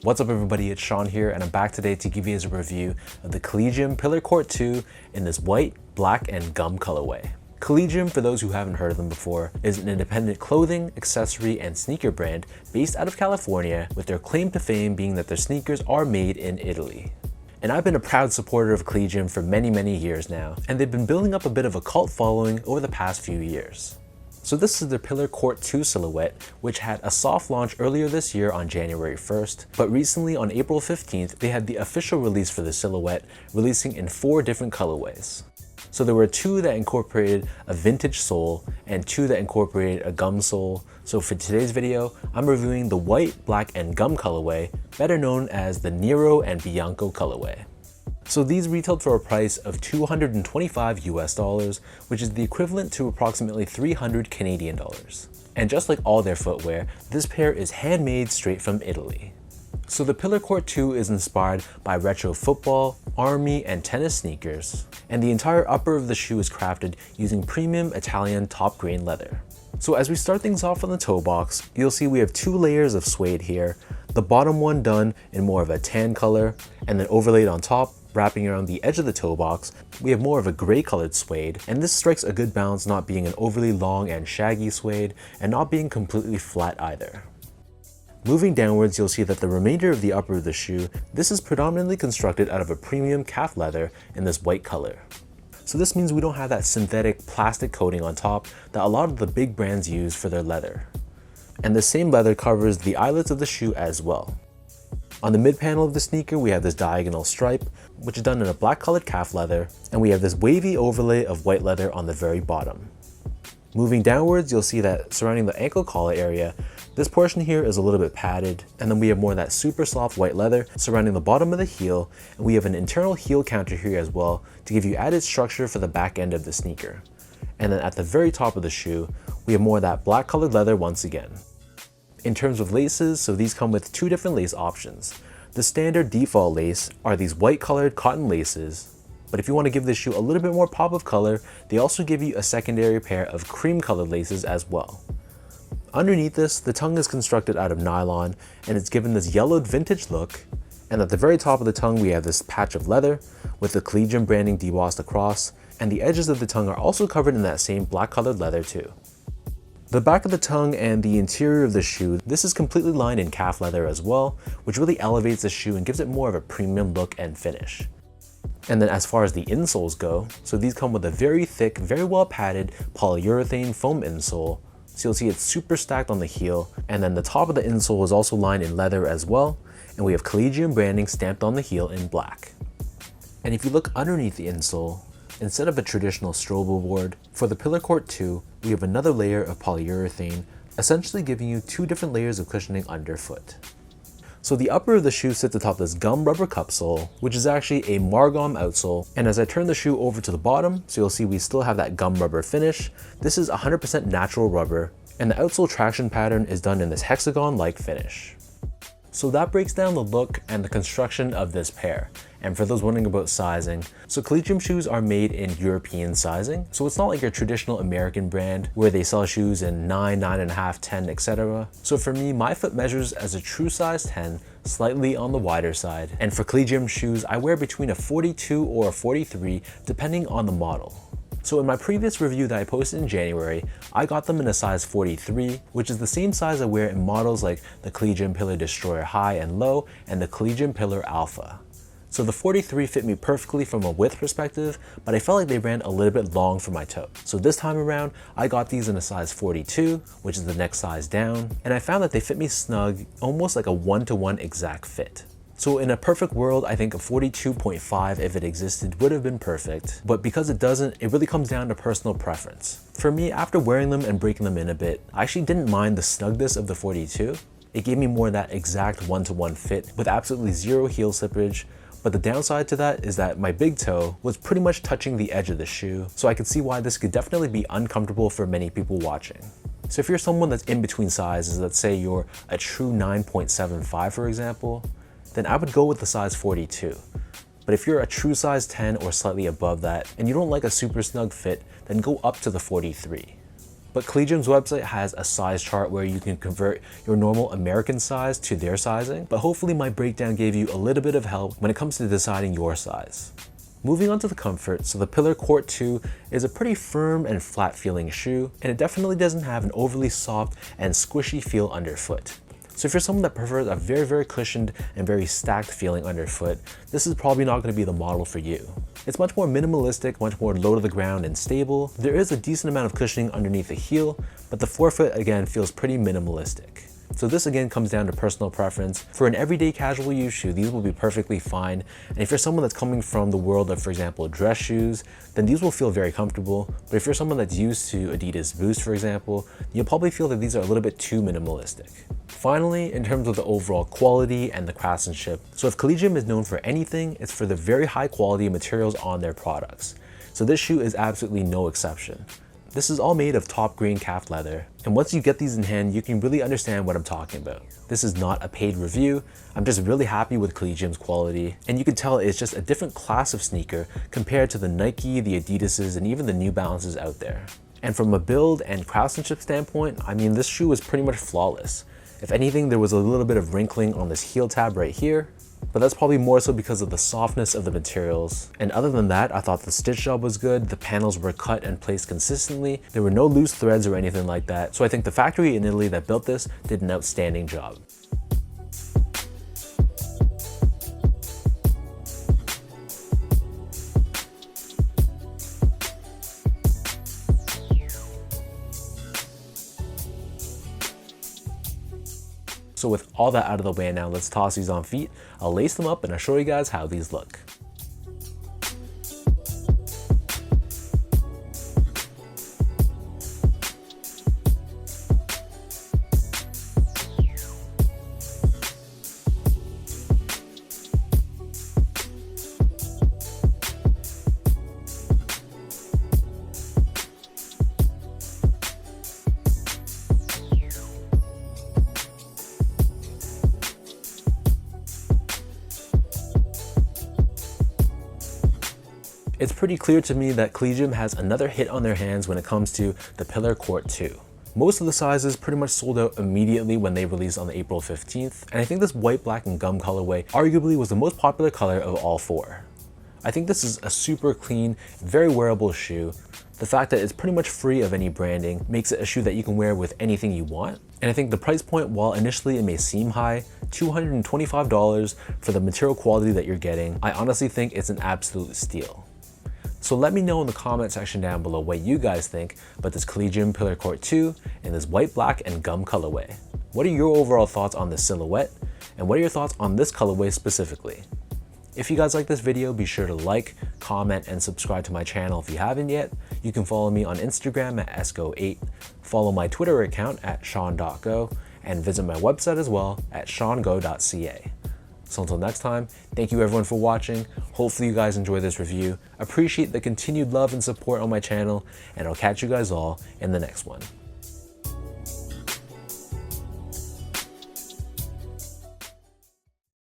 What's up everybody, it's Sean here and I'm back today to give you guys a review of the Collegium Pillar Court 2 in this white, black, and gum colorway. Collegium, for those who haven't heard of them before, is an independent clothing, accessory, and sneaker brand based out of California, with their claim to fame being that their sneakers are made in Italy. And I've been a proud supporter of Collegium for many years now, and they've been building up a bit of a cult following over the past few years. So this is their Pillar Court 2 silhouette, which had a soft launch earlier this year on January 1st, but recently on April 15th, they had the official release for the silhouette, releasing in 4 different colorways. So there were 2 that incorporated a vintage sole and 2 that incorporated a gum sole. So for today's video, I'm reviewing the white, black, and gum colorway, better known as the Nero and Bianco colorway. So these retailed for a price of $225 US, which is the equivalent to approximately 300 Canadian dollars. And just like all their footwear, this pair is handmade straight from Italy. So the Pillar Court 2 is inspired by retro football, army, and tennis sneakers, and the entire upper of the shoe is crafted using premium Italian top grain leather. So as we start things off on the toe box, you'll see we have 2 layers of suede here, the bottom one done in more of a tan color, and then overlaid on top, wrapping around the edge of the toe box, we have more of a gray colored suede, and this strikes a good balance, not being an overly long and shaggy suede, and not being completely flat either. Moving downwards, you'll see that the remainder of the upper of the shoe, this is predominantly constructed out of a premium calf leather in this white color. So this means we don't have that synthetic plastic coating on top that a lot of the big brands use for their leather. And the same leather covers the eyelets of the shoe as well. On the mid panel of the sneaker, we have this diagonal stripe, which is done in a black colored calf leather, and we have this wavy overlay of white leather on the very bottom. Moving downwards, you'll see that surrounding the ankle collar area, this portion here is a little bit padded, and then we have more of that super soft white leather surrounding the bottom of the heel, and we have an internal heel counter here as well to give you added structure for the back end of the sneaker. And then at the very top of the shoe, we have more of that black colored leather once again. In terms of laces, so these come with 2 different lace options. The standard default lace are these white colored cotton laces, but if you want to give this shoe a little bit more pop of color, they also give you a secondary pair of cream colored laces as well. Underneath this, the tongue is constructed out of nylon, and it's given this yellowed vintage look, and at the very top of the tongue we have this patch of leather with the Collegium branding debossed across, and the edges of the tongue are also covered in that same black colored leather too. The back of the tongue and the interior of the shoe, this is completely lined in calf leather as well, which really elevates the shoe and gives it more of a premium look and finish. And then as far as the insoles go, so these come with a very thick, very well padded polyurethane foam insole. So you'll see it's super stacked on the heel, and then the top of the insole is also lined in leather as well, and we have Collegium branding stamped on the heel in black. And if you look underneath the insole, instead of a traditional strobo board, for the Pillar Court 2, we have another layer of polyurethane, essentially giving you 2 different layers of cushioning underfoot. So the upper of the shoe sits atop this gum rubber cup sole, which is actually a Margom outsole, and as I turn the shoe over to the bottom, so you'll see we still have that gum rubber finish, this is 100% natural rubber, and the outsole traction pattern is done in this hexagon-like finish. So that breaks down the look and the construction of this pair. And for those wondering about sizing, so Collegium shoes are made in European sizing, so it's not like your traditional American brand where they sell shoes in 9, 9.5, 10, etc. So for me, my foot measures as a true size 10, slightly on the wider side. And for Collegium shoes, I wear between a 42 or a 43, depending on the model. So in my previous review that I posted in January, I got them in a size 43, which is the same size I wear in models like the Collegium Pillar Destroyer High and Low and the Collegium Pillar Alpha. So the 43 fit me perfectly from a width perspective, but I felt like they ran a little bit long for my toe. So this time around, I got these in a size 42, which is the next size down, and I found that they fit me snug, almost like a 1-to-1 exact fit. So in a perfect world, I think a 42.5, if it existed, would have been perfect, but because it doesn't, it really comes down to personal preference. For me, after wearing them and breaking them in a bit, I actually didn't mind the snugness of the 42. It gave me more of that exact 1-to-1 fit with absolutely 0 heel slippage, but the downside to that is that my big toe was pretty much touching the edge of the shoe, so I could see why this could definitely be uncomfortable for many people watching. So if you're someone that's in between sizes, let's say you're a true 9.75 for example, then I would go with the size 42. But if you're a true size 10 or slightly above that, and you don't like a super snug fit, then go up to the 43. But Collegium's website has a size chart where you can convert your normal American size to their sizing, but hopefully my breakdown gave you a little bit of help when it comes to deciding your size. Moving on to the comfort, so the Pillar Court 2 is a pretty firm and flat feeling shoe, and it definitely doesn't have an overly soft and squishy feel underfoot. So if you're someone that prefers a very cushioned and very stacked feeling underfoot, this is probably not going to be the model for you. It's much more minimalistic, much more low to the ground and stable. There is a decent amount of cushioning underneath the heel, but the forefoot again feels pretty minimalistic. So this again comes down to personal preference. For an everyday casual use shoe, these will be perfectly fine. And if you're someone that's coming from the world of, for example, dress shoes, then these will feel very comfortable. But if you're someone that's used to Adidas Boost, for example, you'll probably feel that these are a little bit too minimalistic. Finally, in terms of the overall quality and the craftsmanship, so if Collegium is known for anything, it's for the very high quality materials on their products. So this shoe is absolutely no exception. This is all made of top green calf leather, and once you get these in hand, you can really understand what I'm talking about. This is not a paid review. I'm just really happy with Collegium's quality, and you can tell it's just a different class of sneaker compared to the Nike, the Adidas's, and even the New Balances out there. And from a build and craftsmanship standpoint, I mean, this shoe is pretty much flawless. If anything, there was a little bit of wrinkling on this heel tab right here, but that's probably more so because of the softness of the materials. And other than that, I thought the stitch job was good, the panels were cut and placed consistently, there were no loose threads or anything like that, so I think the factory in Italy that built this did an outstanding job. So with all that out of the way now, let's toss these on feet. I'll lace them up and I'll show you guys how these look. It's pretty clear to me that Collegium has another hit on their hands when it comes to the Pillar Court 2. Most of the sizes pretty much sold out immediately when they released on April 15th, and I think this white, black, and gum colorway arguably was the most popular color of all four. I think this is a super clean, very wearable shoe. The fact that it's pretty much free of any branding makes it a shoe that you can wear with anything you want. And I think the price point, while initially it may seem high, $225 for the material quality that you're getting, I honestly think it's an absolute steal. So let me know in the comment section down below what you guys think about this Collegium Pillar Court 2 in this white, black, and gum colorway. What are your overall thoughts on this silhouette? And what are your thoughts on this colorway specifically? If you guys like this video, be sure to like, comment, and subscribe to my channel if you haven't yet. You can follow me on Instagram at esco8, follow my Twitter account at sean.go, and visit my website as well at seango.ca. So until next time, thank you everyone for watching. Hopefully you guys enjoy this review. Appreciate the continued love and support on my channel, and I'll catch you guys all in the next one.